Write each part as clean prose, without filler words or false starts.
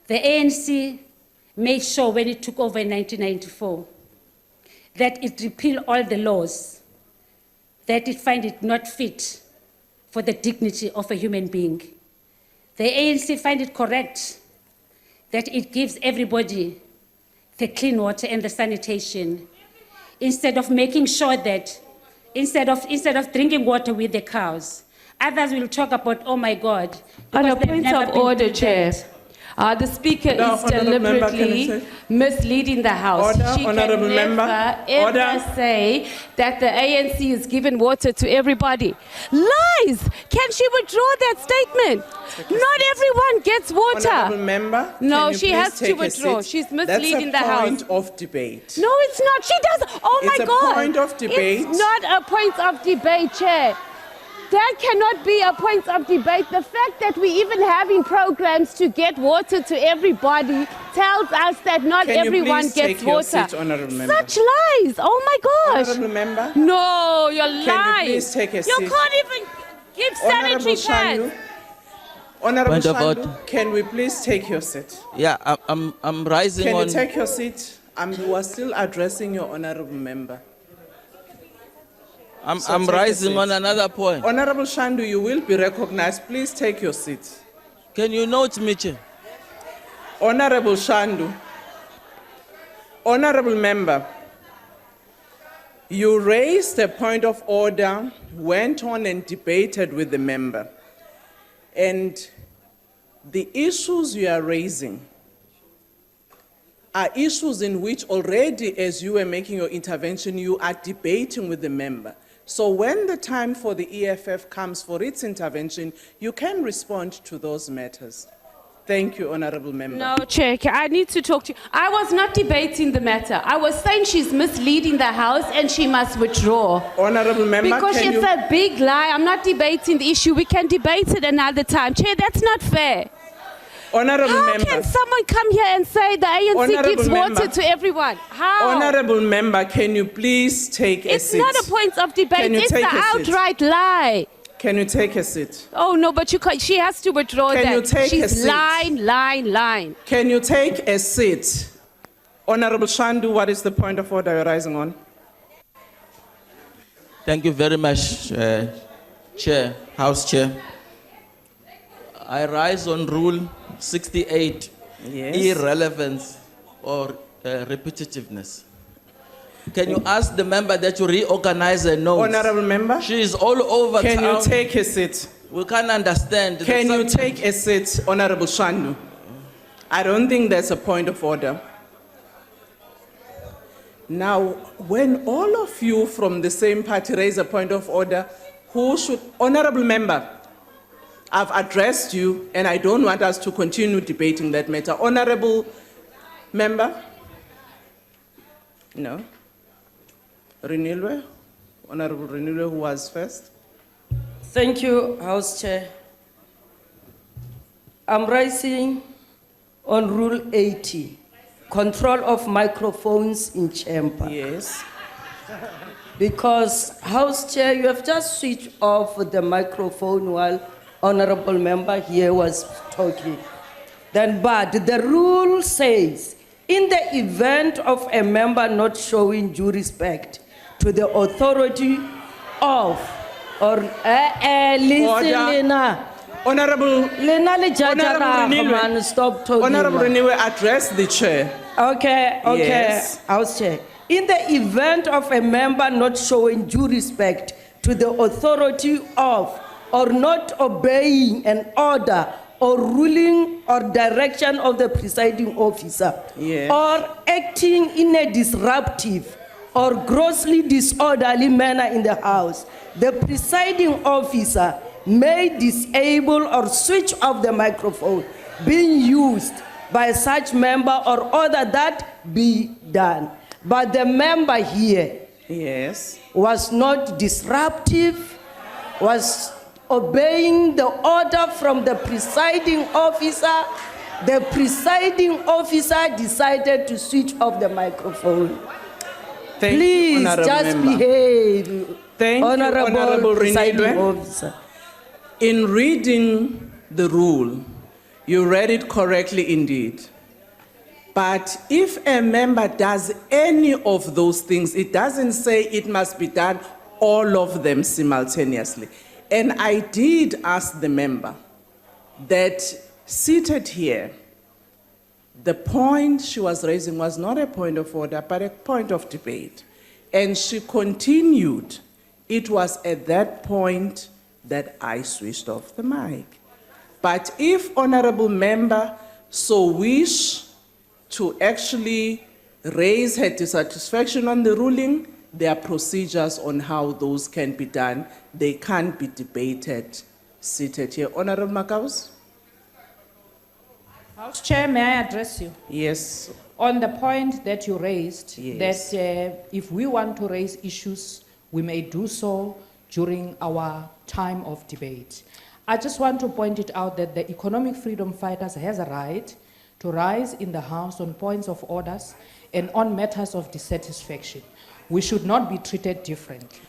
The ANC made sure when it took over in 1994 that it repealed all the laws, that it find it not fit for the dignity of a human being. The ANC find it correct that it gives everybody the clean water and the sanitation, instead of making sure that instead of drinking water with the cows, others will talk about, oh my God. On a point of order, Chair. The Speaker is deliberately misleading the House. Order, she can Honourable never, Member. ever say that the ANC is giving water to everybody. Lies! Can she withdraw that statement? Not everyone gets water. Honourable Member, no, can you she please has to take a withdraw. seat? She's misleading the House. That's a point of debate. No, it's not. She does. Oh It's my a God. point of debate. It's not a point of debate, Chair. That cannot be a point of debate. The fact that we even having programs to get water to everybody tells us that not everyone gets water. Seat, Honourable Member? Such lies. Oh my gosh. Honourable Member? No, you're lying. Can you please take a seat? You can't even give sanitary pads. Honourable Shandu, can we please take your seat? Yeah, I'm rising on... Can you take your seat? You are still addressing your Honourable Member. I'm rising on another point. Honourable Shandu, you will be recognized. Please take your seat. Can you note me, Chair? Honourable Shandu, Honourable Member, you raised a point of order, went on and debated with the member. And the issues you are raising are issues in which already, as you were making your intervention, you are debating with the member. So when the time for the EFF comes for its intervention, you can respond to those matters. Thank you, Honourable Member. No, Chair, I need to talk to you. I was not debating the matter. I was saying she's misleading the House and she must withdraw. Honourable Member, because it's a big lie. I'm not debating the issue. We can debate it another time. Chair, that's not fair. Honourable Member. How can someone come here and say the ANC gives water to everyone? How? Honourable Member, can you please take a seat? It's not a point of debate. It's an outright lie. Can you take a seat? Oh, no, but you can't. She has to withdraw that. Can you take a seat? She's lying. Can you take a seat? Honourable Shandu, what is the point of order you're rising on? Thank you very much, Chair, House Chair. I rise on Rule 68, yes. Irrelevance or repetitiveness. Can you ask the member that you reorganize her notes? Honourable Member? She is all over Can town. you take a seat? We can't understand. Can you take a seat, Honourable Shandu? I don't think there's a point of order. Now, when all of you from the same party raise a point of order, who should... Honourable Member, I've addressed you and I don't want us to continue debating that matter. Honourable Member? No? Renilwe? Honourable Renilwe, who was first? Thank you, House Chair. I'm rising on Rule 80, control of microphones in chamber. Yes. Because, House Chair, you have just switched off the microphone while Honourable Member here was talking. But the rule says, in the event of a member not showing due respect to the authority of, or Honourable Renilwe, stop talking. Honourable Renilwe, address the chair. Okay, Yes. House Chair. In the event of a member not showing due respect to the authority of, or not obeying an order or ruling or direction of the presiding officer, yes. or acting in a disruptive or grossly disorderly manner in the House, the presiding officer may disable or switch off the microphone being used by such member or order that be done. But the member here, yes, was not disruptive, was obeying the order from the presiding officer. The presiding officer decided to switch off the microphone. Please just behave. Thank you, Honourable presiding Renilwe. officer. In reading the rule, You read it correctly indeed. But if a member does any of those things, it doesn't say it must be done all of them simultaneously. And I did ask the member that seated here, the point she was raising was not a point of order, but a point of debate. And she continued. It was at that point that I switched off the mic. But if honorable member so wish to actually raise her dissatisfaction on the ruling, there are procedures on how those can be done. They can't be debated seated here. Honorable Makaus? House Chair, may I address you? Yes. On the point that you raised, Yes. that if we want to raise issues, we may do so during our time of debate. I just want to point it out that the economic freedom fighters has a right to rise in the House on points of orders and on matters of dissatisfaction. We should not be treated differently.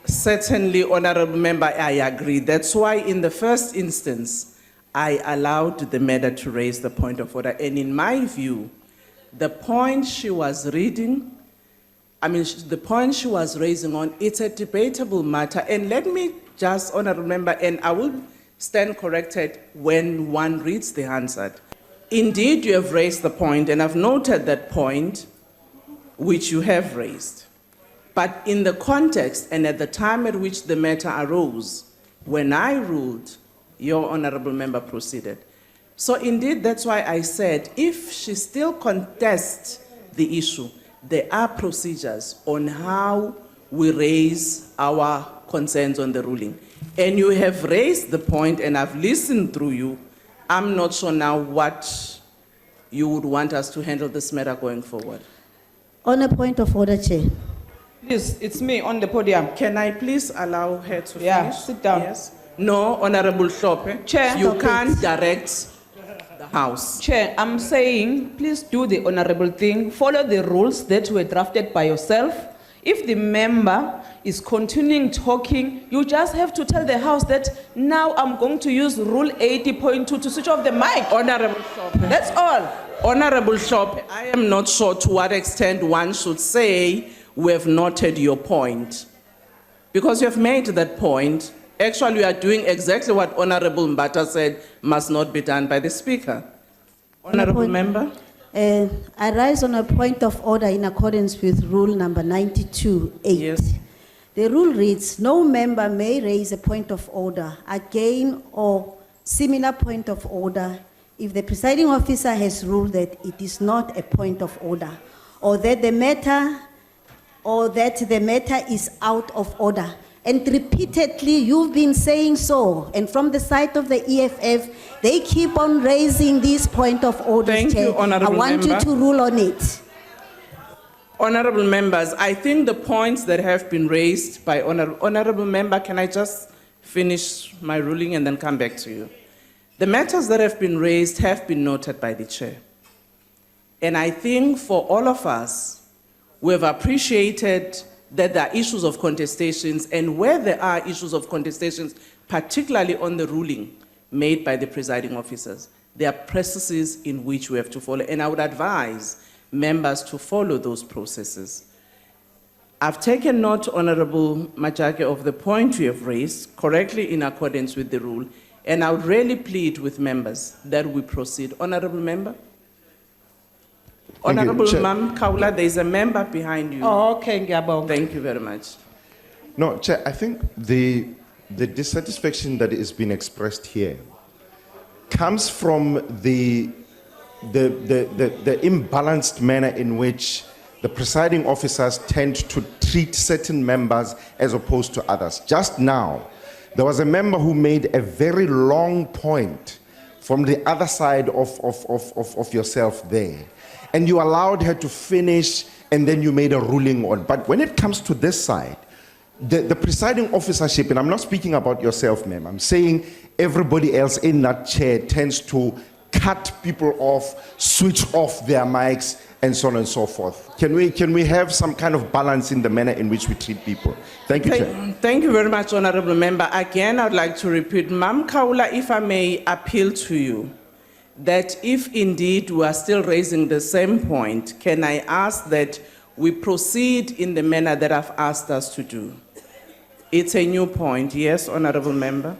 Certainly, honorable member, I agree. That's why in the first instance, I allowed the matter to raise the point of order. And in my view, the point she was reading, the point she was raising on, it's a debatable matter. And let me just, honorable member, and I will stand corrected when one reads the Hansard. Indeed, you have raised the point, and I've noted that point which you have raised. But in the context and at the time at which the matter arose, when I ruled, your honorable member proceeded. So indeed, that's why I said, if she still contests the issue, there are procedures on how we raise our concerns on the ruling. And you have raised the point, and I've listened through you. I'm not sure now what you would want us to handle this matter going forward. On a point of order, Chair. Please, it's me on the podium. Can I please allow her to Yeah, finish? sit down. Yes. No, Honorable Shope. Chair. You Stop can't it. direct the House. Chair, I'm saying, please do the honorable thing. Follow the rules that were drafted by yourself. If the member is continuing talking, you just have to tell the House that now I'm going to use Rule 80.2 to switch off the mic. Honorable Shope. That's all. Honorable Shope, I am not sure to what extent one should say we have noted your point. Because you have made that point. Actually, you are doing exactly what Honorable Mbata said must not be done by the Speaker. Honorable point- Member? I rise on a point of order in accordance with rule number 92(8). Yes. The rule reads, no member may raise a point of order again or similar point of order if the presiding officer has ruled that it is not a point of order or that the matter is out of order. And repeatedly, you've been saying so. And from the side of the EFF, they keep on raising this point of order. Thank you, Honorable I want Member. you to rule on it. Honorable members, I think the points that have been raised by Honorable Member, can I just finish my ruling and then come back to you? The matters that have been raised have been noted by the Chair. And I think for all of us, we have appreciated that there are issues of contestations, and where there are issues of contestations, particularly on the ruling made by the presiding officers, there are processes in which we have to follow, and I would advise members to follow those processes. I've taken note, Honorable Majake, of the point you have raised, correctly in accordance with the rule, and I would really plead with members that we proceed. Honorable Member? Thank you, Honorable Chair. Mam Kaula, there is a member behind you. Oh, okay, Ngiyabonga. Thank you very much. No, Chair, I think the dissatisfaction that is being expressed here comes from the imbalanced manner in which the presiding officers tend to treat certain members as opposed to others. Just now, there was a member who made a very long point from the other side of yourself there. And you allowed her to finish, and then you made a ruling on. But when it comes to this side, the presiding officership, and I'm not speaking about yourself, ma'am, I'm saying everybody else in that chair tends to cut people off, switch off their mics, and so on and so forth. Can we have some kind of balance in the manner in which we treat people? Thank you, Chair. Thank you very much, Honorable Member. Again, I'd like to repeat, Mam Kaula, if I may appeal to you, that if indeed we are still raising the same point, can I ask that we proceed in the manner that I've asked us to do? It's a new point. Yes, Honorable Member.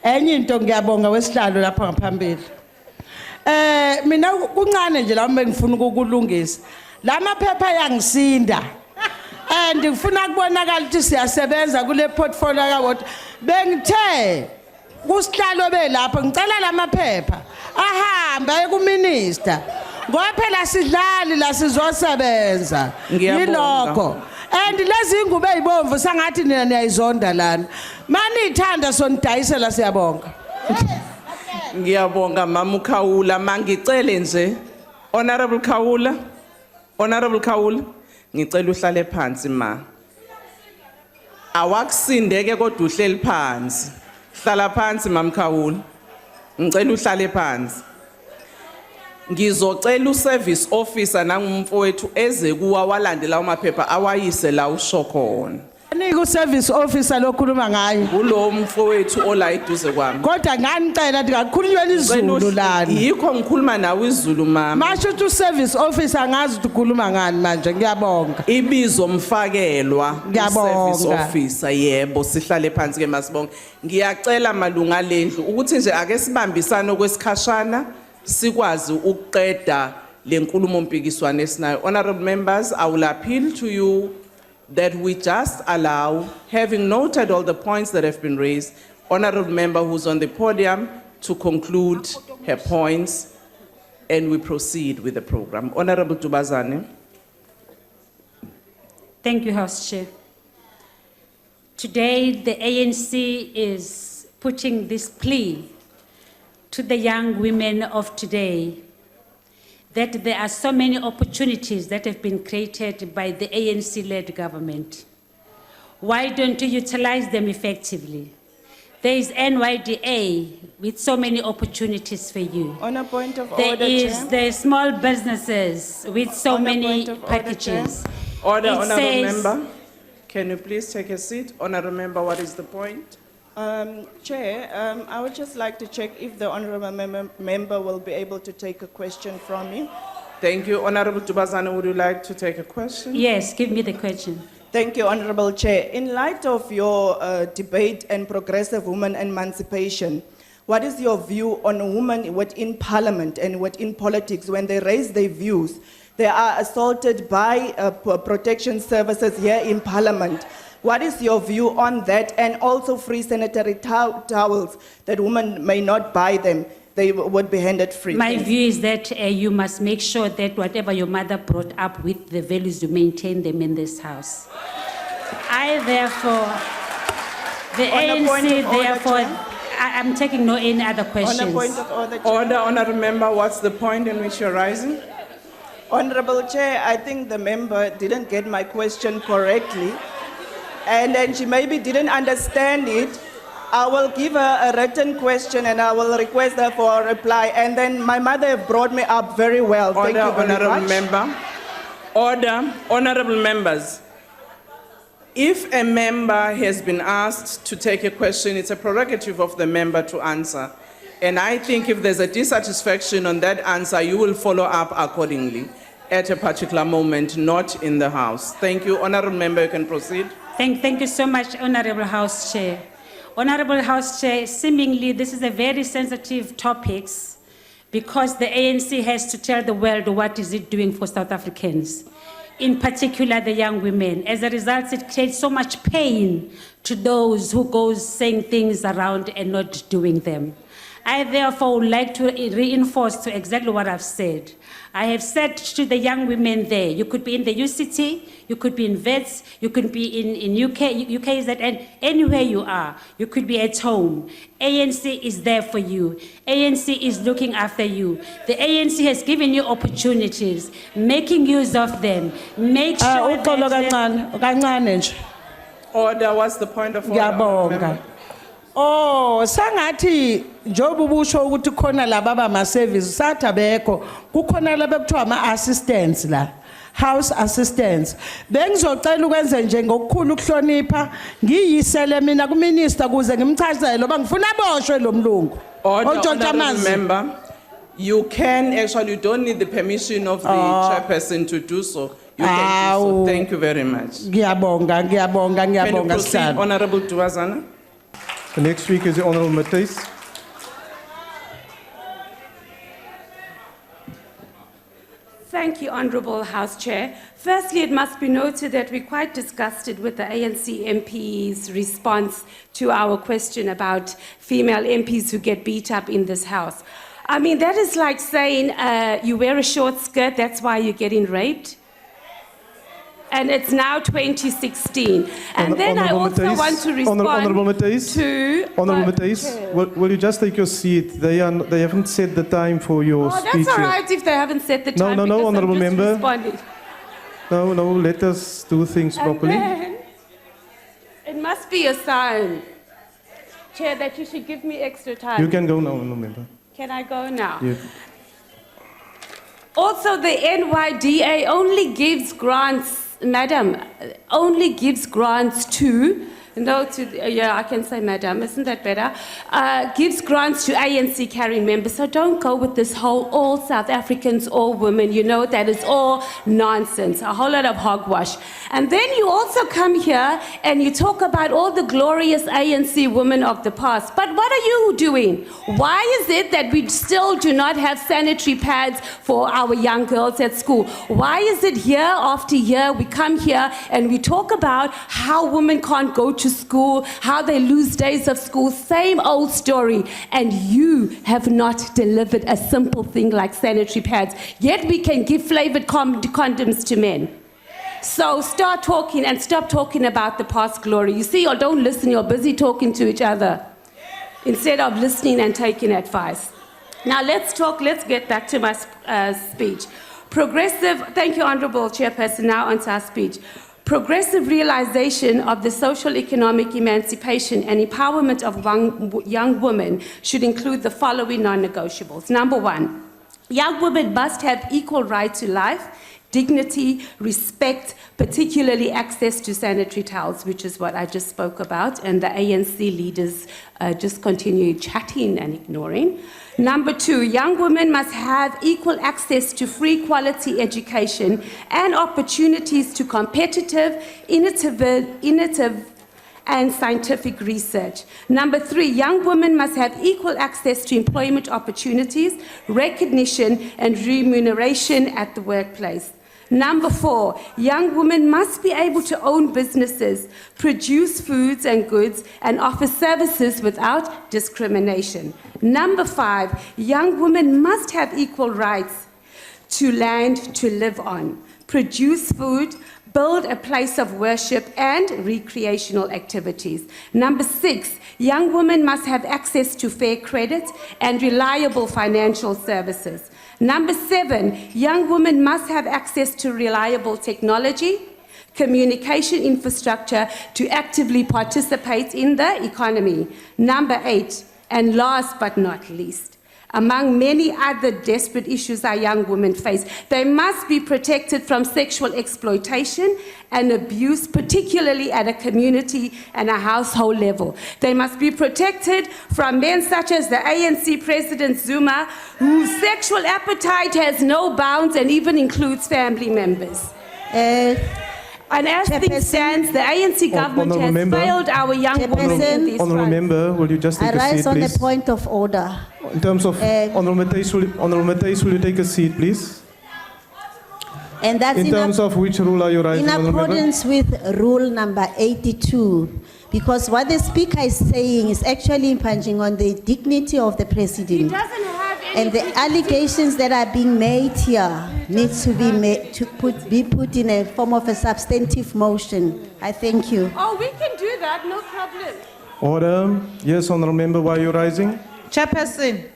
Enye into ngiyabonga wesihlalo lapha ngaphambili. Mina kuncane nje la ngifuna ukukulungisa. Lama phepha yangisinda. And ngifuna kubonakala ukuthi siyasebenza kule portfolio yawo. Bengithe kusihlalo belapha ngicela lamaphepha ahamba ekuminister. Ngoba phela sidlali la sizosebenza. Yilokho. And lezi ingubo ezibomvu sangathi nina niyayizonda lana. Mani ithanda sonidayisela siyabonga. Ngiyabonga Mama Khawula, mangicele nje. Honorable Khawula. Honorable Khawula, ngicela uhlale phansi ma. Awakusindeke kodwa uhleli phansi. Hlala phansi Mama Khawula. Ngicela uhlale phansi. Ngizocela uservice officer nangumfowethu eze kuwa walandela amaphepha awayise la usho khona. Nika service officer lokhuluma ngayo. Kulo mfowethu ola eduze kwami. Kodwa nganicela ukuthi akukhulunywe izulu lana. Yikho ngikhuluma nawe izulu mama. Masho ukuthi service officer ngazi ukuthi ukhuluma ngani manje ngiyabonga. Ibizo mfakelwa service Ngiyabonga. officer yebo sihlale phansi ke masibonke. Ngiyacela malunga lendlu ukuthi nje ake sibambisane kwesikhashana sikwazi ukuqeda lenkulumo mpikiswano esinayo. Honorable members, I will appeal to you that we just allow, having noted all the points that have been raised, honorable member who's on the podium to conclude her points, and we proceed with the program. Honorable Dubazana. Thank you, House Chair. Today, the ANC is putting this plea to the young women of today that there are so many opportunities that have been created by the ANC-led government. Why don't you utilize them effectively? There is NYDA with so many opportunities for you. On a point of There order, is Chair. the small businesses with so On a many point of order, packages. Order, It honorable says- member. Can you please take a seat? Honorable member, what is the point? Chair, I would just like to check if the honorable member will be able to take a question from me. Thank you. Honorable Dubazana, would you like to take a question? Yes, give me the question. Thank you, Honorable Chair. In light of your debate and progressive women emancipation, what is your view on women within Parliament and within politics when they raise their views? They are assaulted by protection services here in Parliament. What is your view on that? And also free sanitary towels that women may not buy them. They would be handed free. My view is that you must make sure that whatever your mother brought up with the values, you maintain them in this house. I therefore, the On a point ANC of order, therefore, Chair. I'm taking no any other On questions. a point of order, Chair. Order, honorable member, what's the point in which you're rising? Honorable Chair, I think the member didn't get my question correctly. And then she maybe didn't understand it. I will give her a written question and I will request her for a reply. And then my mother have brought me up very well. Thank Order, you very honorable much. member. Order, honorable members. If a member has been asked to take a question, it's a prerogative of the member to answer. And I think if there's a dissatisfaction on that answer, you will follow up accordingly at a particular moment, not in the House. Thank you. Honorable member, you can proceed. Thank you so much, Honorable House Chair. Honorable House Chair, seemingly this is a very sensitive topic because the ANC has to tell the world what is it doing for South Africans, in particular the young women. As a result, it creates so much pain to those who go saying things around and not doing them. I therefore would like to reinforce to exactly what I've said. I have said to the young women there, you could be in the UCT, you could be in VETS, you could be in UKZN, anywhere you are, you could be at home. ANC is there for you. ANC is looking after you. The ANC has given you opportunities, making use of them. Make sure Uxolo that... kancane nje. Order, what's the point of order? honorable Ngiyabonga. member? Oh, sangathi njoba ubusho ukuthi khona laba bama service sathi abekho kukhona laba kuthiwa ama assistants la house assistants bengizocela ukwenze nje ngokukhulu ukuhlonipha ngiyisele mina ku minister kuze ngimchazele ngoba ngifuna aboshwe lo mlungu Order, otshontsha honorable amazi member. You can actually, you don't need the permission of the chairperson to do so. You can do so. Awu. Thank you very much. Ngiyabonga, ngiyabonga, Can you ngiyabonga proceed, sihlalo. Honorable Dubazana? The next speaker is the Honorable Matthys. Thank you, Honourable House Chair. Firstly, it must be noted that we're quite disgusted with the ANC MP's response to our question about female MPs who get beat up in this House. I mean, that is like saying you wear a short skirt, that's why you're getting raped. And it's now 2016. And then I Honourable also Matthys, want to respond Honourable Matthys, to... Honourable Matthys, will you just take your seat? They haven't set the time for your Oh, speech that's all yet. right if they haven't set the No, time. no, no, because I'm Honourable just Member. responding. No, let us do things And properly. then, it must be a sign, Chair, that you should give me extra time. You can go now, Honourable Member. Can I go now? Yeah. Also, the NYDA only gives grants, Madam, only gives grants to, yeah, I can say Madam, isn't that better? Gives grants to ANC carrying members. So don't go with this whole all South Africans, all women, that is all nonsense, a whole lot of hogwash. And then you also come here and you talk about all the glorious ANC women of the past. But what are you doing? Why is it that we still do not have sanitary pads for our young girls at school? Why is it year after year we come here and we talk about how women can't go to school, how they lose days of school, same old story, and you have not delivered a simple thing like sanitary pads, yet we can give flavored condoms to men. So start talking and stop talking about the past glory. You see, or don't listen, you're busy talking to each other instead of listening and taking advice. Now let's get back to my speech. Thank you, Honourable Chairperson, now onto our speech. Progressive realization of the social economic emancipation and empowerment of young women should include the following non-negotiables. Number one, young women must have equal right to life, dignity, respect, particularly access to sanitary towels, which is what I just spoke about, and the ANC leaders just continue chatting and ignoring. Number two, young women must have equal access to free quality education and opportunities to competitive, innovative and scientific research. Number three, young women must have equal access to employment opportunities, recognition and remuneration at the workplace. Number four, young women must be able to own businesses, produce foods and goods, and offer services without discrimination. Number five, young women must have equal rights to land to live on, produce food, build a place of worship and recreational activities. Number six, young women must have access to fair credit and reliable financial services. Number seven, young women must have access to reliable technology, communication infrastructure to actively participate in the economy. Number eight, and last but not least, among many other desperate issues our young women face, they must be protected from sexual exploitation and abuse, particularly at a community and a household level. They must be protected from men such as the ANC President Zuma, whose sexual appetite has no bounds and even includes family members. And as things stand, the ANC government has failed our young women in these Honourable Member, will you just take a I seat, rise on please? a point of order. In terms of Honourable Matthys, will you take a seat, please? And that's In terms of which rule are you rising, in Honourable Member? accordance with rule number 82, because what the speaker is saying is actually impinging on the dignity of the He president. doesn't have any... And the allegations that are being made here needs to be be put in a form of a substantive motion. I thank you. Oh, we can do that, no problem. Order. Yes, Honourable Member, why are you rising? Chairperson,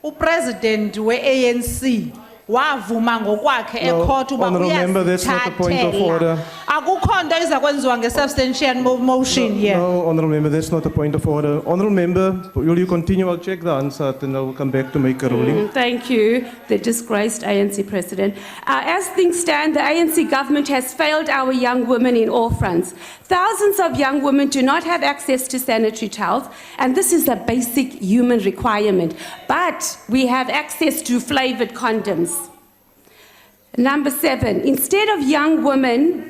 uPresident we-ANC wavuma ngokwakhe No, ecourt uba Honourable Member, that's not the point of uyazithathela order. Akukho nto izakwenziwa nge-substantial motion here. No, Honourable Member, that's not a point of order. Honourable Member, will you continue? I'll check the answer and I'll come back to make a ruling. Thank you, the disgraced ANC president. As things stand, the ANC government has failed our young women in all fronts. Thousands of young women do not have access to sanitary towels, and this is a basic human requirement. But we have access to flavored condoms. Number 7, instead of young women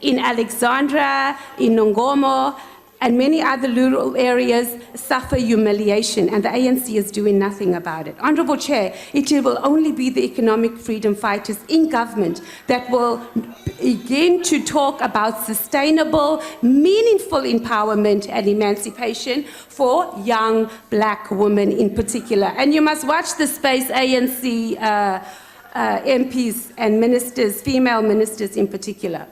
in Alexandra, in Nongomo, and many other rural areas suffer humiliation, and the ANC is doing nothing about it. Honourable Chair, it will only be the economic freedom fighters in government that will begin to talk about sustainable, meaningful empowerment and emancipation for young black women in particular. And you must watch the space, ANC MPs and ministers, female ministers in particular.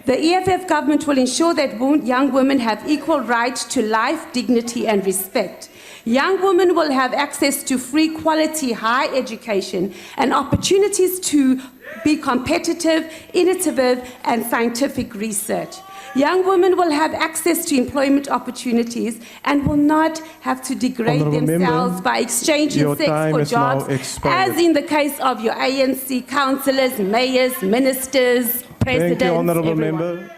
The EFF government will ensure that young women have equal right to life, dignity and respect. Young women will have access to free, quality, high education and opportunities to be competitive, innovative and scientific research. Young women will have access to employment opportunities and will not have to degrade Honourable themselves Member, by exchanging your sex time for is now jobs, expired. as in the case of your ANC councillors, mayors, ministers, presidents, Thank you, Honourable everyone. Member.